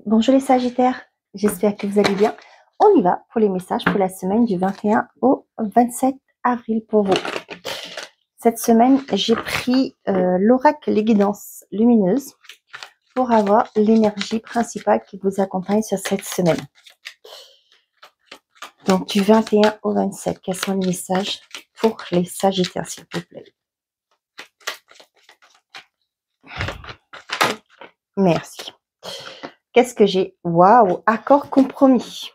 Bonjour les Sagittaires, j'espère que vous allez bien. On y va pour les messages pour la semaine du 21 au 27 avril pour vous. Cette semaine, j'ai pris l'oracle Les Guidances Lumineuses pour avoir l'énergie principale qui vous accompagne sur cette semaine. Donc du 21 au 27, quels sont les messages pour les Sagittaires, s'il vous plaît? Merci. Qu'est-ce que j'ai? Waouh, accord compromis.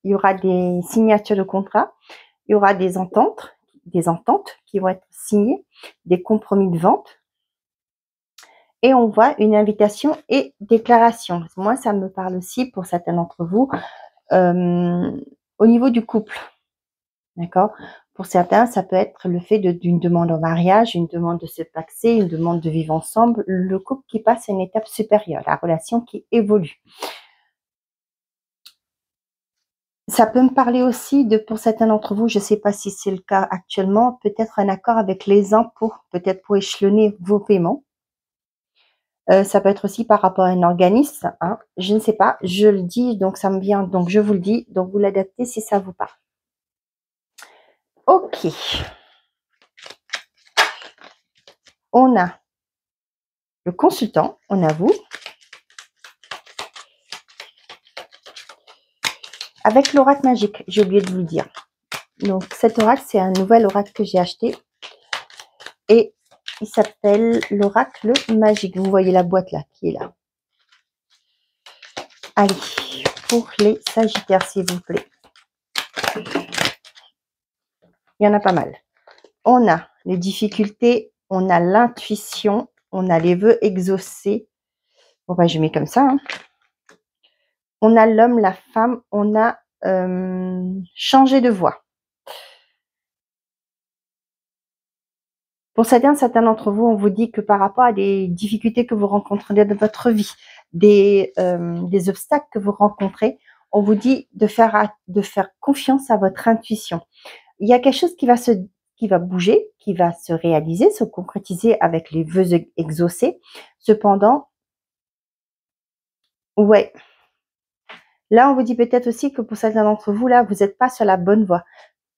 Il y aura des signatures de contrat, il y aura des ententes qui vont être signées, des compromis de vente. Et on voit une invitation et déclaration. Moi, ça me parle aussi pour certains d'entre vous au niveau du couple. D'accord? Pour certains, ça peut être le fait d'une demande en mariage, une demande de se paxer, une demande de vivre ensemble, le couple qui passe à une étape supérieure, la relation qui évolue. Ça peut me parler aussi de, pour certains d'entre vous, je ne sais pas si c'est le cas actuellement, peut-être un accord avec les impôts, peut-être pour échelonner vos paiements. Ça peut être aussi par rapport à un organisme, hein, je ne sais pas, je le dis, donc ça me vient, donc je vous le dis, donc vous l'adaptez si ça vous parle. Ok. On a le consultant, on a vous. Avec l'oracle magique, j'ai oublié de vous le dire. Donc cet oracle, c'est un nouvel oracle que j'ai acheté. Et il s'appelle l'oracle magique. Vous voyez la boîte là, qui est là. Allez, pour les Sagittaires, s'il vous plaît. Il y en a pas mal. On a les difficultés, on a l'intuition, on a les vœux exaucés. Bon, bah, je mets comme ça. Hein. On a l'homme, la femme, on a changé de voie. Pour certains d'entre vous, on vous dit que par rapport à des difficultés que vous rencontrez dans votre vie, des obstacles que vous rencontrez, on vous dit de faire confiance à votre intuition. Il y a quelque chose qui va bouger, qui va se réaliser, se concrétiser avec les vœux exaucés. Cependant, ouais. Là, on vous dit peut-être aussi que pour certains d'entre vous, là, vous n'êtes pas sur la bonne voie.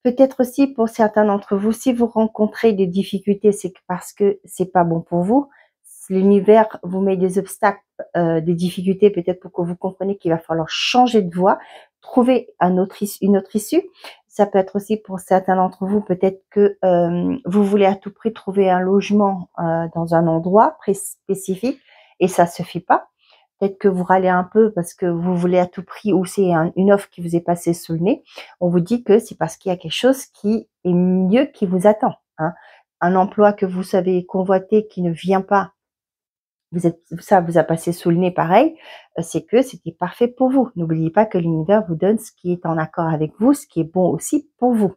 Peut-être aussi pour certains d'entre vous, si vous rencontrez des difficultés, c'est parce que c'est pas bon pour vous. L'univers vous met des obstacles, des difficultés, peut-être pour que vous compreniez qu'il va falloir changer de voie, trouver une autre issue. Ça peut être aussi pour certains d'entre vous, peut-être que vous voulez à tout prix trouver un logement dans un endroit spécifique et ça se fait pas. Peut-être que vous râlez un peu parce que vous voulez à tout prix ou c'est une offre qui vous est passée sous le nez. On vous dit que c'est parce qu'il y a quelque chose qui est mieux qui vous attend. Hein. Un emploi que vous savez convoiter qui ne vient pas, ça vous a passé sous le nez pareil, c'est que c'était parfait pour vous. N'oubliez pas que l'univers vous donne ce qui est en accord avec vous, ce qui est bon aussi pour vous.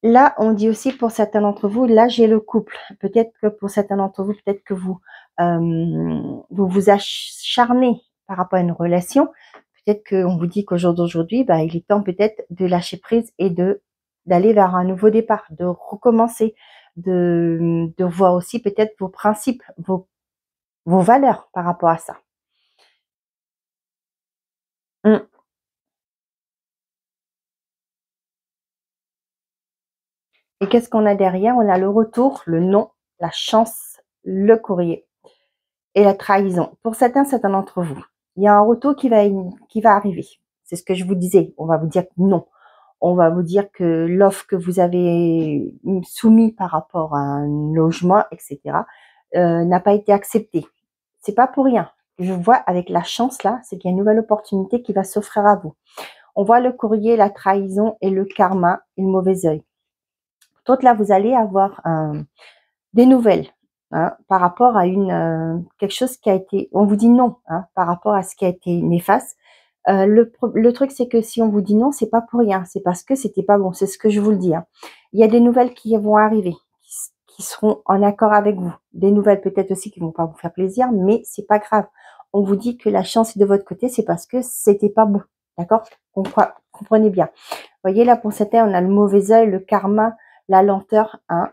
Là, on dit aussi pour certains d'entre vous, là j'ai le couple. Peut-être que pour certains d'entre vous, peut-être que vous vous acharnez par rapport à une relation. Peut-être qu'on vous dit qu'au jour d'aujourd'hui, bah, il est temps peut-être de lâcher prise et d'aller vers un nouveau départ, de recommencer, de voir aussi peut-être vos principes, vos valeurs par rapport à ça. Et qu'est-ce qu'on a derrière? On a le retour, le non, la chance, le courrier et la trahison. Pour certains d'entre vous, il y a un retour qui va arriver. C'est ce que je vous disais. On va vous dire non. On va vous dire que l'offre que vous avez soumise par rapport à un logement, etc., n'a pas été acceptée. C'est pas pour rien. Je vois avec la chance là, c'est qu'il y a une nouvelle opportunité qui va s'offrir à vous. On voit le courrier, la trahison et le karma et le mauvais œil. D'autres là, vous allez avoir des nouvelles hein, par rapport à quelque chose qui a été, on vous dit non hein, par rapport à ce qui a été néfaste. Le truc, c'est que si on vous dit non, c'est pas pour rien, c'est parce que c'était pas bon. C'est ce que je vous le dis. Hein. Il y a des nouvelles qui vont arriver, qui seront en accord avec vous. Des nouvelles peut-être aussi qui vont pas vous faire plaisir, mais c'est pas grave. On vous dit que la chance est de votre côté, c'est parce que c'était pas bon. D'accord? Comprenez bien. Vous voyez là pour certains, on a le mauvais œil, le karma, la lenteur. Hein.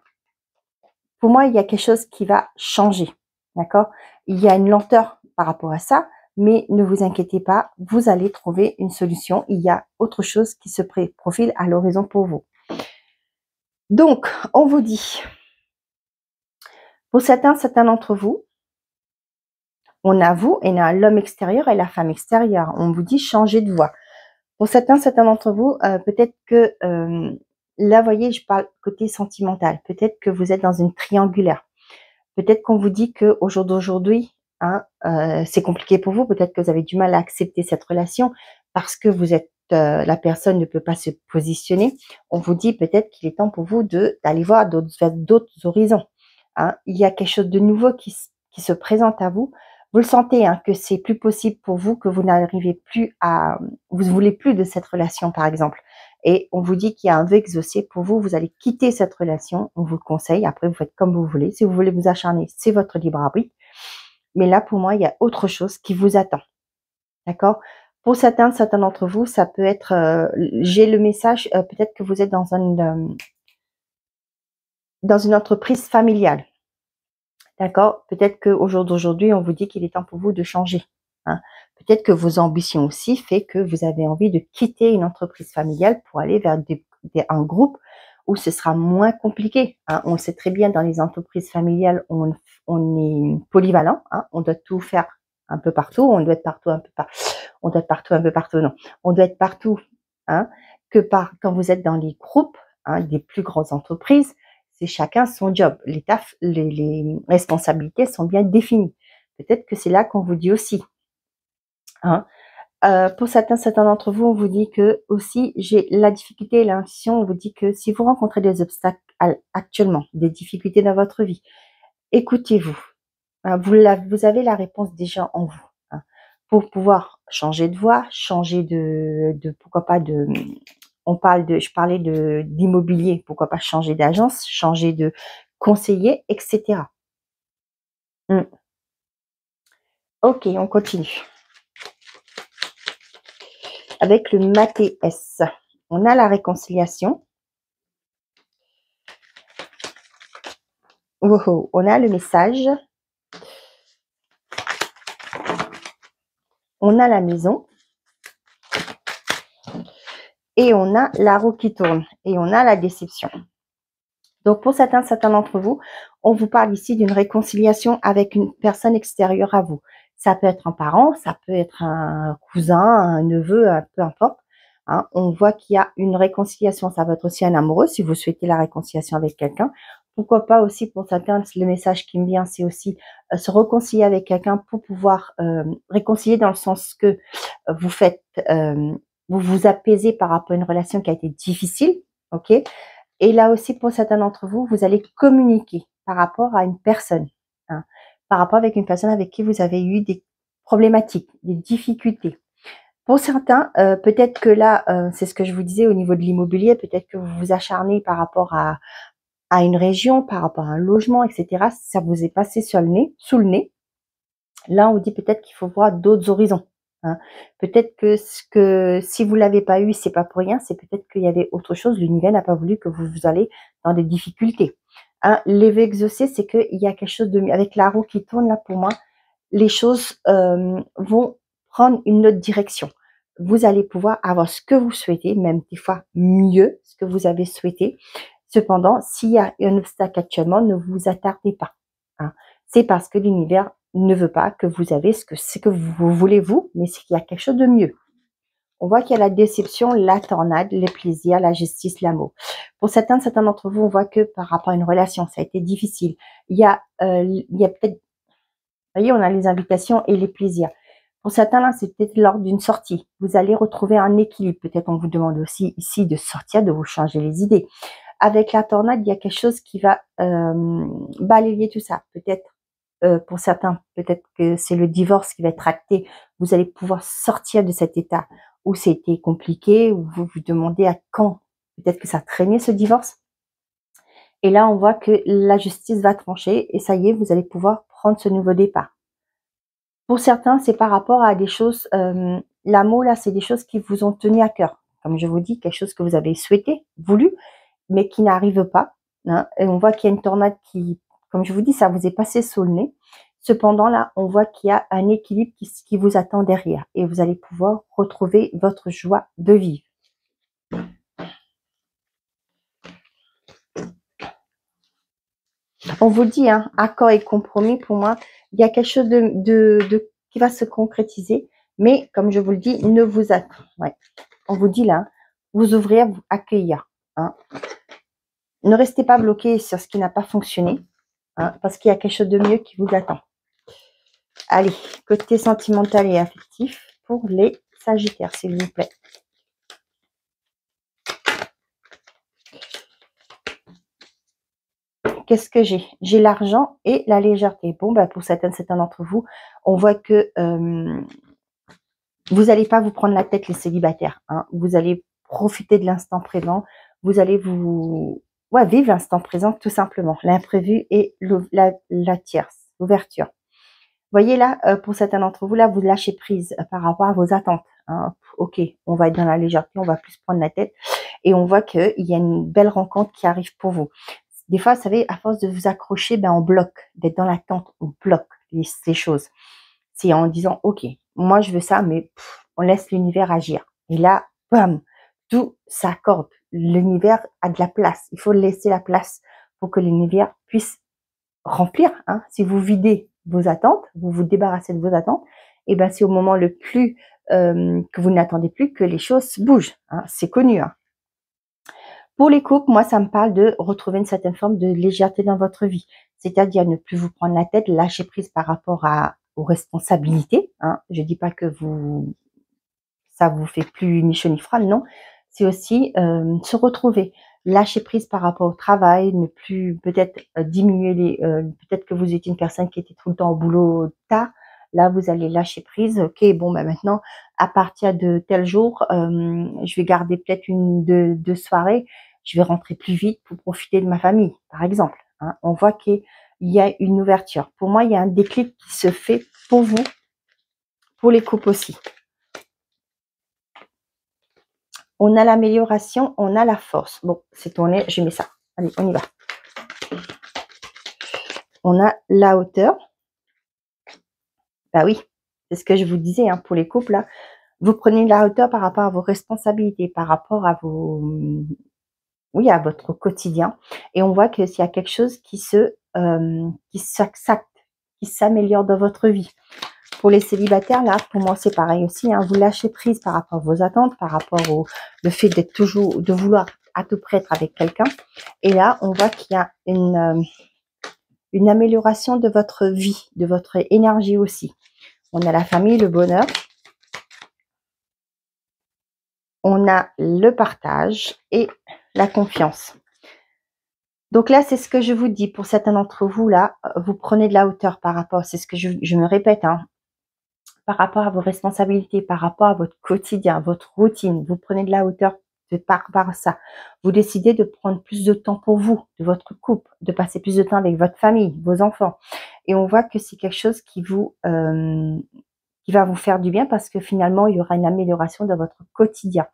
Pour moi, il y a quelque chose qui va changer. D'accord? Il y a une lenteur par rapport à ça. mais ne vous inquiétez pas, vous allez trouver une solution. Il y a autre chose qui se profile à l'horizon pour vous. Donc, on vous dit, pour certains d'entre vous, on a vous et on a l'homme extérieur et la femme extérieure. On vous dit changer de voie. Pour certains d'entre vous, peut-être que là, voyez, je parle côté sentimental. Peut-être que vous êtes dans une triangulaire. Peut-être qu'on vous dit que au jour d'aujourd'hui, hein, c'est compliqué pour vous. Peut-être que vous avez du mal à accepter cette relation parce que vous êtes la personne ne peut pas se positionner. On vous dit peut-être qu'il est temps pour vous d'aller voir d'autres horizons. Hein. Il y a quelque chose de nouveau qui se présente à vous. Vous le sentez, hein, que c'est plus possible pour vous, que vous n'arrivez plus à, vous voulez plus de cette relation, par exemple. Et on vous dit qu'il y a un vœu exaucé pour vous, vous allez quitter cette relation, on vous le conseille, après vous faites comme vous voulez. Si vous voulez vous acharner, c'est votre libre arbitre. Mais là, pour moi, il y a autre chose qui vous attend. D'accord? Pour certains d'entre vous, ça peut être, j'ai le message, peut-être que vous êtes dans une entreprise familiale. D'accord? Peut-être qu'au jour d'aujourd'hui, on vous dit qu'il est temps pour vous de changer. Hein. Peut-être que vos ambitions aussi fait que vous avez envie de quitter une entreprise familiale pour aller vers un groupe où ce sera moins compliqué. Hein. On le sait très bien, dans les entreprises familiales, on est polyvalent. Hein. On doit tout faire un peu partout. On doit être partout un peu partout. On doit être partout un peu partout. Non, on doit être partout. Hein, quand vous êtes dans les groupes, hein, des plus grosses entreprises, c'est chacun son job. Les responsabilités sont bien définies. Peut-être que c'est là qu'on vous dit aussi. Hein. Pour certains d'entre vous, on vous dit que aussi, j'ai la difficulté et l'intuition, on vous dit que si vous rencontrez des obstacles actuellement, des difficultés dans votre vie, écoutez-vous. Hein, vous avez la réponse déjà en vous. Hein, pour pouvoir changer de voie, changer pourquoi pas je parlais d'immobilier, pourquoi pas changer d'agence, changer de conseiller, etc. Ok, on continue. Avec le Maté S, on a la réconciliation. On a le message. On a la maison. Et on a la roue qui tourne. Et on a la déception. Donc, pour certains d'entre vous, on vous parle ici d'une réconciliation avec une personne extérieure à vous. Ça peut être un parent, ça peut être un cousin, un neveu, peu importe. Hein, on voit qu'il y a une réconciliation. Ça peut être aussi un amoureux, si vous souhaitez la réconciliation avec quelqu'un. Pourquoi pas aussi, pour certains, le message qui me vient, c'est aussi se réconcilier avec quelqu'un pour pouvoir réconcilier dans le sens que vous faites, vous vous apaisez par rapport à une relation qui a été difficile, ok? Et là aussi, pour certains d'entre vous, vous allez communiquer par rapport à une personne, hein, par rapport avec une personne avec qui vous avez eu des problématiques, des difficultés. Pour certains, peut-être que là, c'est ce que je vous disais au niveau de l'immobilier, peut-être que vous vous acharnez par rapport à une région, par rapport à un logement, etc. Ça vous est passé sous le nez. Là, on vous dit peut-être qu'il faut voir d'autres horizons. Hein. Peut-être que si vous l'avez pas eu, c'est pas pour rien, c'est peut-être qu'il y avait autre chose. L'univers n'a pas voulu que vous allez dans des difficultés. Hein. L'éveil exaucé, c'est qu'il y a quelque chose de mieux. Avec la roue qui tourne là, pour moi, les choses vont prendre une autre direction. Vous allez pouvoir avoir ce que vous souhaitez, même des fois mieux ce que vous avez souhaité. Cependant, s'il y a un obstacle actuellement, ne vous attardez pas. Hein. C'est parce que l'univers ne veut pas que vous avez ce que vous voulez vous, mais c'est qu'il y a quelque chose de mieux. On voit qu'il y a la déception, la tornade, les plaisirs, la justice, l'amour. Pour certains d'entre vous, on voit que par rapport à une relation, ça a été difficile. Il y a peut-être, vous voyez, on a les invitations et les plaisirs. Pour certains, là, c'est peut-être lors d'une sortie. Vous allez retrouver un équilibre. Peut-être on vous demande aussi ici de sortir, de vous changer les idées. Avec la tornade, il y a quelque chose qui va balayer tout ça. Peut-être pour certains, peut-être que c'est le divorce qui va être acté. Vous allez pouvoir sortir de cet état où c'était compliqué, où vous vous demandez à quand. Peut-être que ça traînait ce divorce. Et là, on voit que la justice va trancher et ça y est, vous allez pouvoir prendre ce nouveau départ. Pour certains, c'est par rapport à des choses, l'amour là, c'est des choses qui vous ont tenu à cœur. Comme je vous dis, quelque chose que vous avez souhaité, voulu, mais qui n'arrive pas. Hein. Et on voit qu'il y a une tornade qui, comme je vous dis, ça vous est passé sous le nez. Cependant, là, on voit qu'il y a un équilibre qui vous attend derrière et vous allez pouvoir retrouver votre joie de vivre. On vous dit, hein, accord et compromis, pour moi, il y a quelque chose qui va se concrétiser. Mais, comme je vous le dis, ne vous attendez. Ouais. On vous dit là, vous ouvrir, vous accueillir. Hein. Ne restez pas bloqué sur ce qui n'a pas fonctionné. Hein, parce qu'il y a quelque chose de mieux qui vous attend. Allez, côté sentimental et affectif pour les Sagittaires, s'il vous plaît. Qu'est-ce que j'ai? J'ai l'argent et la légèreté. Bon, bah pour certains d'entre vous, on voit que vous n'allez pas vous prendre la tête, les célibataires. Hein. Vous allez profiter de l'instant présent. Vous allez vivre l'instant présent, tout simplement. L'imprévu et la tierce, l'ouverture. Voyez là, pour certains d'entre vous, là, vous lâchez prise par rapport à vos attentes. Hein. Ok, on va être dans la légèreté, on va plus prendre la tête. Et on voit qu'il y a une belle rencontre qui arrive pour vous. Des fois, vous savez, à force de vous accrocher, ben, on bloque. D'être dans l'attente, on bloque les choses. C'est en disant, ok, moi je veux ça, mais on laisse l'univers agir. Et là, bam, tout s'accorde. L'univers a de la place. Il faut laisser la place pour que l'univers puisse remplir. Hein. Si vous videz vos attentes, vous vous débarrassez de vos attentes, et ben c'est au moment le plus que vous n'attendez plus que les choses bougent. Hein. C'est connu. Hein. Pour les couples, moi, ça me parle de retrouver une certaine forme de légèreté dans votre vie. C'est-à-dire ne plus vous prendre la tête, lâcher prise par rapport aux responsabilités. Hein. Je dis pas que ça vous fait plus ni chaud ni froid, non. C'est aussi se retrouver, lâcher prise par rapport au travail, ne plus peut-être diminuer peut-être que vous étiez une personne qui était tout le temps au boulot tard. Là, vous allez lâcher prise. Ok, bon, ben maintenant, à partir de tel jour, je vais garder peut-être deux soirées. Je vais rentrer plus vite pour profiter de ma famille, par exemple. Hein. On voit qu'il y a une ouverture. Pour moi, il y a un déclic qui se fait pour vous, pour les couples aussi. On a l'amélioration, on a la force. Bon, c'est tourné, je mets ça. Allez, on y va. On a la hauteur. Bah oui, c'est ce que je vous disais hein, pour les couples. Là. Vous prenez de la hauteur par rapport à vos responsabilités, par rapport à à votre quotidien. Et on voit que s'il y a quelque chose qui s'améliore dans votre vie. Pour les célibataires, là, pour moi, c'est pareil aussi. Hein, vous lâchez prise par rapport à vos attentes, par rapport le fait de vouloir à tout près être avec quelqu'un. Et là, on voit qu'il y a une amélioration de votre vie, de votre énergie aussi. On a la famille, le bonheur. On a le partage et la confiance. Donc là, c'est ce que je vous dis. Pour certains d'entre vous, là, vous prenez de la hauteur par rapport, c'est ce que je me répète, hein, par rapport à vos responsabilités, par rapport à votre quotidien, votre routine. Vous prenez de la hauteur par rapport à ça. Vous décidez de prendre plus de temps pour vous, de votre couple, de passer plus de temps avec votre famille, vos enfants. Et on voit que c'est quelque chose qui va vous faire du bien parce que finalement, il y aura une amélioration dans votre quotidien.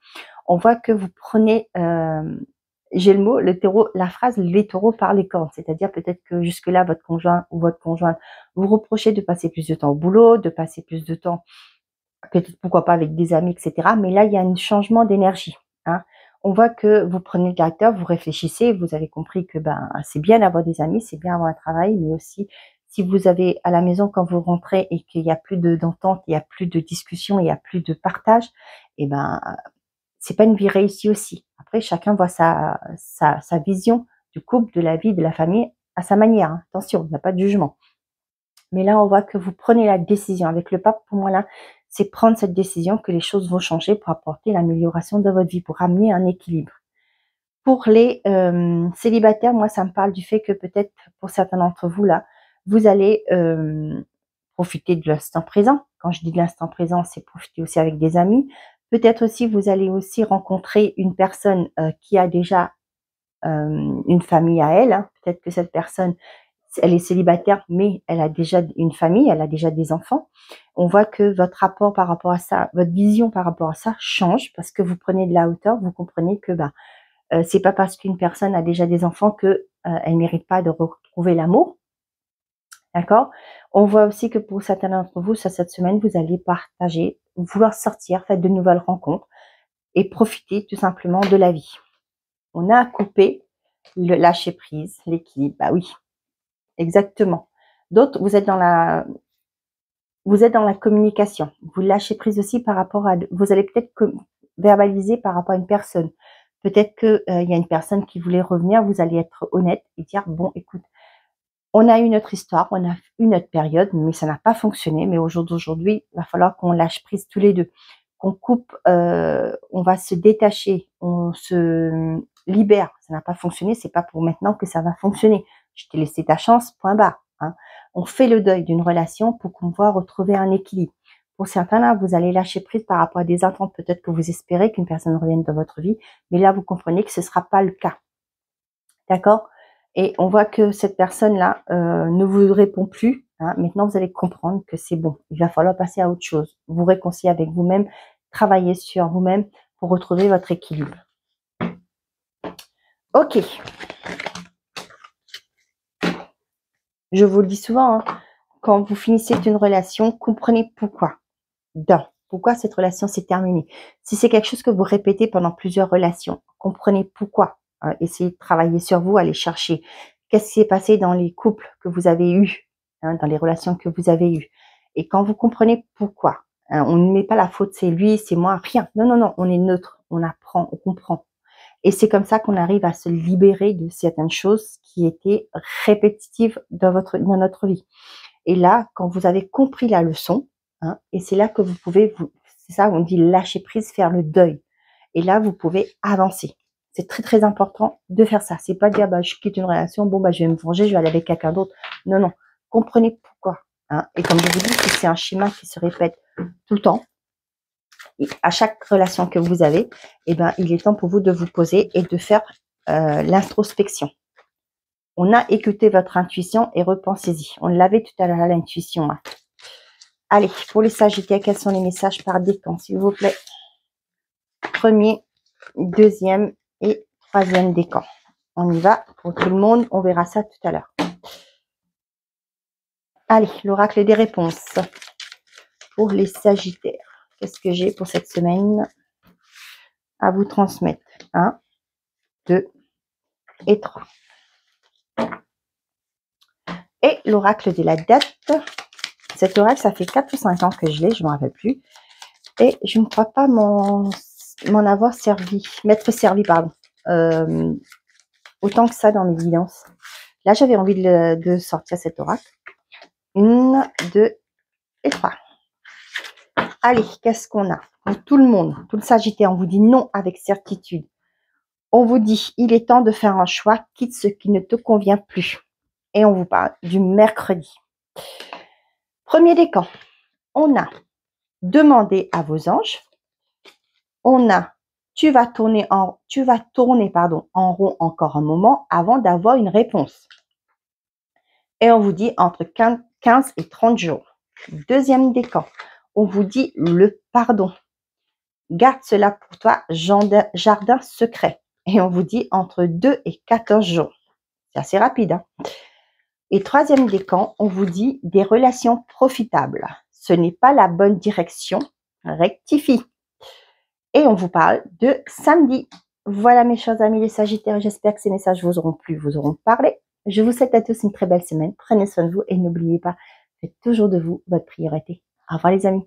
On voit que vous prenez, j'ai le mot, le taureau, la phrase, les taureaux par les cornes. C'est-à-dire peut-être que jusque-là, votre conjoint ou votre conjointe vous reprochez de passer plus de temps au boulot, de passer plus de temps, peut-être pourquoi pas avec des amis, etc. Mais là, il y a un changement d'énergie. Hein. On voit que vous prenez le hauteur, vous réfléchissez, vous avez compris que c'est bien d'avoir des amis, c'est bien d'avoir un travail, mais aussi si vous avez à la maison quand vous rentrez et qu'il n'y a plus d'entente, il n'y a plus de discussion, il n'y a plus de partage, et c'est pas une vie réussie aussi. Après, chacun voit sa vision du couple, de la vie, de la famille à sa manière. Hein. Attention, il n'y a pas de jugement. Mais là, on voit que vous prenez la décision. Avec le pape, pour moi, là, c'est prendre cette décision que les choses vont changer pour apporter l'amélioration de votre vie, pour amener un équilibre. Pour les célibataires, moi, ça me parle du fait que peut-être, pour certains d'entre vous, là, vous allez profiter de l'instant présent. Quand je dis de l'instant présent, c'est profiter aussi avec des amis. Peut-être aussi, vous allez aussi rencontrer une personne qui a déjà une famille à elle. Hein. Peut-être que cette personne, elle est célibataire, mais elle a déjà une famille, elle a déjà des enfants. On voit que votre rapport par rapport à ça, votre vision par rapport à ça change parce que vous prenez de la hauteur, vous comprenez que c'est pas parce qu'une personne a déjà des enfants que elle mérite pas de retrouver l'amour. D'accord? On voit aussi que pour certains d'entre vous, sur cette semaine, vous allez partager, vouloir sortir, faire de nouvelles rencontres et profiter tout simplement de la vie. On a coupé le lâcher prise, l'équilibre. Bah oui, exactement. D'autres, vous êtes dans la communication. Vous lâchez prise aussi par rapport à, vous allez peut-être verbaliser par rapport à une personne. Peut-être que il y a une personne qui voulait revenir, vous allez être honnête et dire, bon, écoute, on a eu notre histoire, on a eu notre période, mais ça n'a pas fonctionné. Mais au jour d'aujourd'hui, il va falloir qu'on lâche prise tous les deux, qu'on coupe, on va se détacher, on se libère. Ça n'a pas fonctionné, c'est pas pour maintenant que ça va fonctionner. Je t'ai laissé ta chance, point barre. Hein. On fait le deuil d'une relation pour qu'on puisse retrouver un équilibre. Pour certains, là, vous allez lâcher prise par rapport à des attentes. Peut-être que vous espérez qu'une personne revienne dans votre vie, mais là, vous comprenez que ce ne sera pas le cas. D'accord? Et on voit que cette personne-là ne vous répond plus. Hein. Maintenant, vous allez comprendre que c'est bon. Il va falloir passer à autre chose. Vous réconcilier avec vous-même, travailler sur vous-même pour retrouver votre équilibre. Ok. Je vous le dis souvent, hein, quand vous finissez une relation, comprenez pourquoi. Pourquoi cette relation s'est terminée. Si c'est quelque chose que vous répétez pendant plusieurs relations, comprenez pourquoi. Essayez de travailler sur vous, aller chercher qu'est-ce qui s'est passé dans les couples que vous avez eus, hein, dans les relations que vous avez eues. Et quand vous comprenez pourquoi, hein, on ne met pas la faute, c'est lui, c'est moi, rien. Non, non, non, on est neutre, on apprend, on comprend. Et c'est comme ça qu'on arrive à se libérer de certaines choses qui étaient répétitives dans notre vie. Et là, quand vous avez compris la leçon, hein, et c'est là que vous pouvez, c'est ça, on dit lâcher prise, faire le deuil. Et là, vous pouvez avancer. C'est très, très important de faire ça. C'est pas dire, bah, je quitte une relation, bon, bah, je vais me venger, je vais aller avec quelqu'un d'autre. Non, non. Comprenez pourquoi. Hein. Et comme je vous dis, c'est un schéma qui se répète tout le temps. Et à chaque relation que vous avez, eh ben, il est temps pour vous de vous poser et de faire l'introspection. On a écouté votre intuition et repensez-y. On l'avait tout à l'heure, l'intuition. Hein. Allez, pour les Sagittaires, quels sont les messages par décan, s'il vous plaît? Premier, deuxième et troisième décan. On y va pour tout le monde. On verra ça tout à l'heure. Allez, l'oracle des réponses pour les Sagittaires. Qu'est-ce que j'ai pour cette semaine à vous transmettre? 1, 2 et 3. Et l'oracle de la date. Cet oracle, ça fait 4 ou 5 ans que je l'ai, je ne me rappelle plus. Et je ne crois pas m'en avoir servi, m'être servi, pardon, autant que ça dans mes guidances. Là, j'avais envie de sortir cet oracle. 1, 2 et 3. Allez, qu'est-ce qu'on a? Pour tout le monde, tout le Sagittaire, on vous dit non avec certitude. On vous dit, il est temps de faire un choix, quitte ce qui ne te convient plus. Et on vous parle du mercredi. Premier décan, on a demandé à vos anges. On a, tu vas tourner en rond encore un moment avant d'avoir une réponse. Et on vous dit entre 15 et 30 jours. Deuxième décan, on vous dit le pardon. Garde cela pour toi, jardin secret. Et on vous dit entre 2 et 14 jours. C'est assez rapide. Hein? Et troisième décan, on vous dit des relations profitables. Ce n'est pas la bonne direction. Rectifie. Et on vous parle de samedi. Voilà mes chers amis les Sagittaires. J'espère que ces messages vous auront plu, vous auront parlé. Je vous souhaite à tous une très belle semaine. Prenez soin de vous et n'oubliez pas, faites toujours de vous votre priorité. Au revoir les amis.